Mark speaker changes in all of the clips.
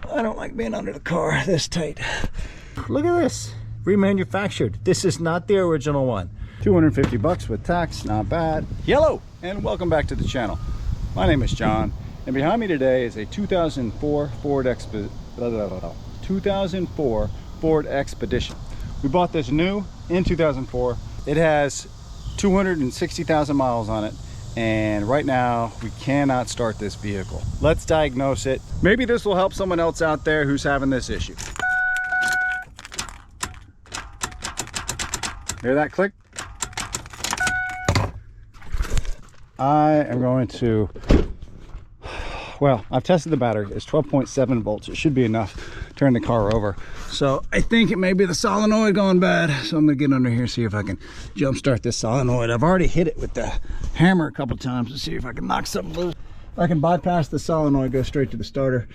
Speaker 1: I don't like being under the car this tight. Look at this, remanufactured. This is not the original one. 250 bucks with tax, not bad. Hello, and welcome back to the channel. My name is John, and behind me today is a 2004 Ford Expedition. We bought this new in 2004. It has 260,000 miles on it, and right now we cannot start this vehicle. Let's diagnose it. Maybe this will help someone else out there who's having this issue. Hear that click? I am going to, well, I've tested the battery. It's 12.7 volts. It should be enough to turn the car over. So I think it may be the solenoid going bad. So I'm gonna get under here, see if I can jump start this solenoid. I've already hit it with the hammer a couple times to see if I can knock something loose. If I can bypass the solenoid, go straight to the starter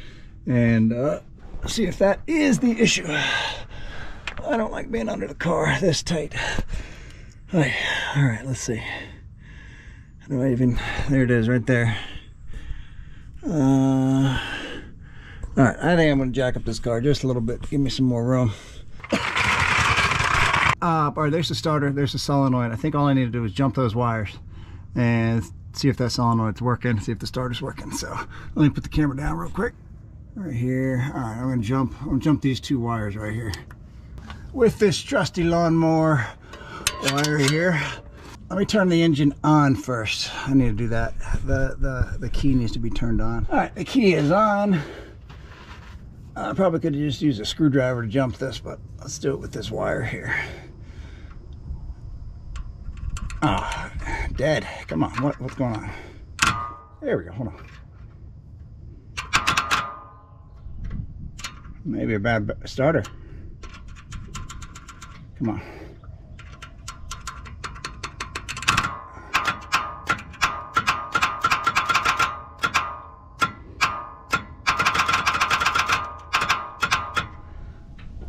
Speaker 1: and see if that is the issue. I don't like being under the car this tight. All right, let's see. How do I even, there it is right there. All right, I think I'm gonna jack up this car just a little bit. Give me some more room. All right, there's the starter, there's the solenoid. I think all I need to do is jump those wires and see if that solenoid's working, see if the starter's working. So let me put the camera down real quick. Right here. All right, I'm gonna jump these two wires right here. With this trusty lawnmower wire here. Let me turn the engine on first. I need to do that. The key needs to be turned on. All right, the key is on. I probably could have just used a screwdriver to jump this, but let's do it with this wire here. Ah, dead. Come on, what's going on? There we go, hold on. Maybe a bad starter. Come on.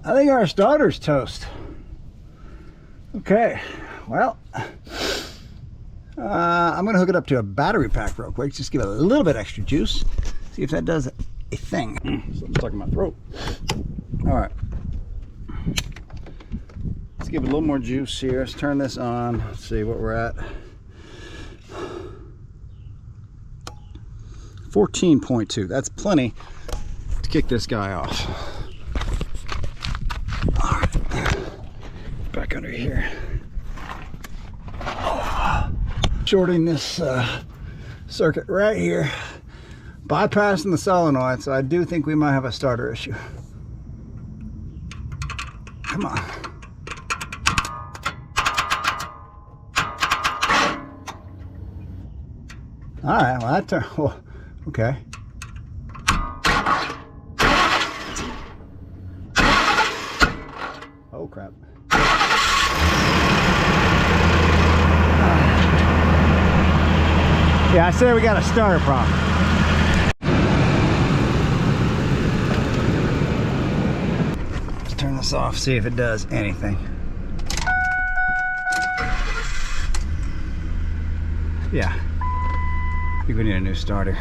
Speaker 1: I think our starter's toast. Okay, well, I'm gonna hook it up to a battery pack real quick, just give it a little bit extra juice, see if that does a thing. Something's stuck in my throat. All right, let's give it a little more juice here. Let's turn this on, let's see what we're at. 14.2, that's plenty to kick this guy off. All right, back under here. Shorting this circuit right here, bypassing the solenoid, so I do think we might have a starter issue. Come on. All right, well that turned, well, okay. Oh crap. Yeah, I say we got a starter problem. Let's turn this off, see if it does anything. Yeah, I think we need a new starter.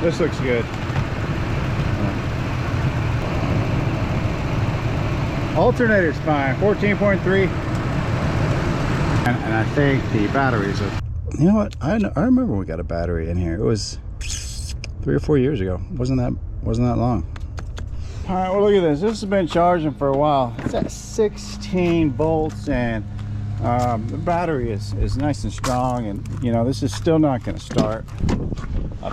Speaker 1: This looks good. Alternator's fine, 14.3. And I think the batteries are, you know what? I remember we got a battery in here. It was 3 or 4 years ago. Wasn't that long. All right, well look at this. This has been charging for a while. It's at 16 volts, and the battery is nice and strong, and you know, this is still not gonna start. I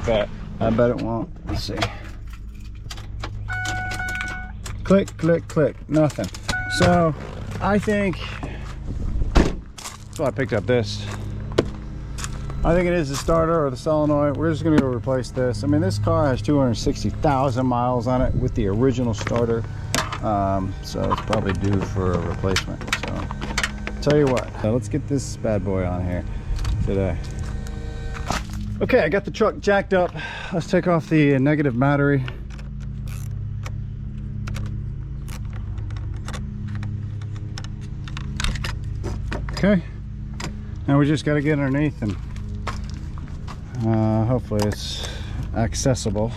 Speaker 1: bet it won't. Let's see. Click, click, click, nothing. So I think, that's why I picked up this. I think it is the starter or the solenoid. We're just gonna go replace this. I mean, this car has 260,000 miles on it with the original starter. So it's probably due for a replacement. So tell you what, let's get this bad boy on here today. Okay, I got the truck jacked up. Let's take off the negative battery. Okay, now we just got to get underneath and hopefully it's accessible.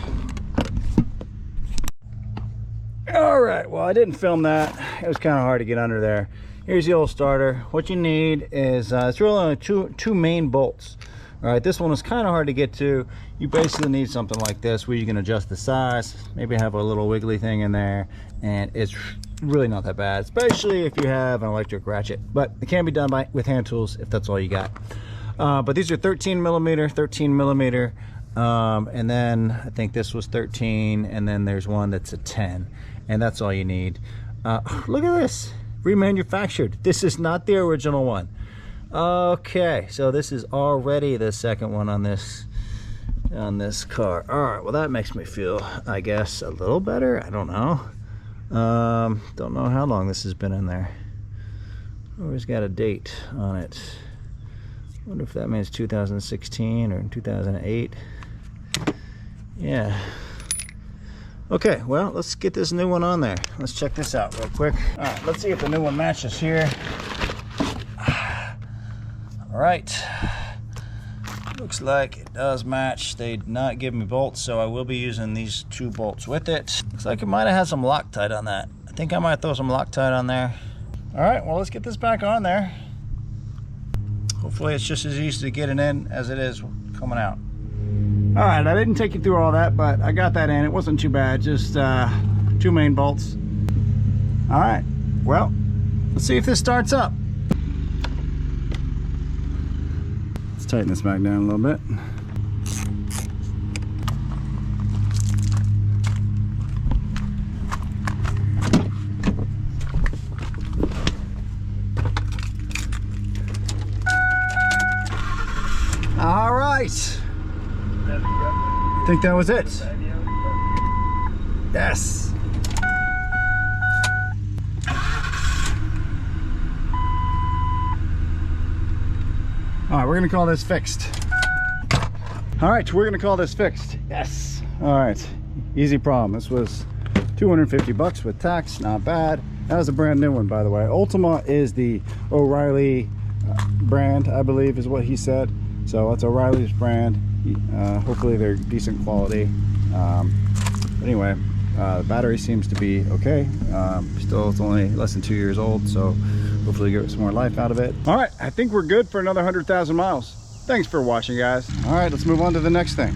Speaker 1: All right, well, I didn't film that. It was kind of hard to get under there. Here's the old starter. What you need is it's really only two main bolts. All right, this one is kind of hard to get to. You basically need something like this where you can adjust the size, maybe have a little wiggly thing in there, and it's really not that bad, especially if you have an electric ratchet. But it can be done with hand tools if that's all you got. But these are 13 millimeter, and then I think this was 13, and then there's one that's a 10, and that's all you need. Look at this, remanufactured. This is not the original one. Okay, so this is already the second one on this car. All right, well, that makes me feel, I guess, a little better. I don't know. Don't know how long this has been in there. Always got a date on it. Wonder if that means 2016 or 2008. Yeah. Okay, well, let's get this new one on there. Let's check this out real quick. All right, let's see if the new one matches here. All right, looks like it does match. They did not give me bolts, so I will be using these 2 bolts with it. Looks like it might have had some Loctite on that. I think I might throw some Loctite on there. All right, well, let's get this back on there. Hopefully it's just as easy to get it in as it is coming out. All right, I didn't take you through all that, but I got that in. It wasn't too bad, just 2 main bolts. All right, well, let's see if this starts up. Tighten this back down a little bit. All right. I think that was it. Yes. All right, we're gonna call this fixed. All right, we're gonna call this fixed. Yes. All right, easy problem. This was 250 bucks with tax, not bad. That was a brand new one, by the way. Ultima is the O'Reilly brand, I believe is what he said. So it's O'Reilly's brand. Hopefully they're decent quality. Anyway, the battery seems to be okay. Still, it's only less than 2 years old, so hopefully get some more life out of it. All right, I think we're good for another 100,000 miles. Thanks for watching, guys. All right, let's move on to the next thing.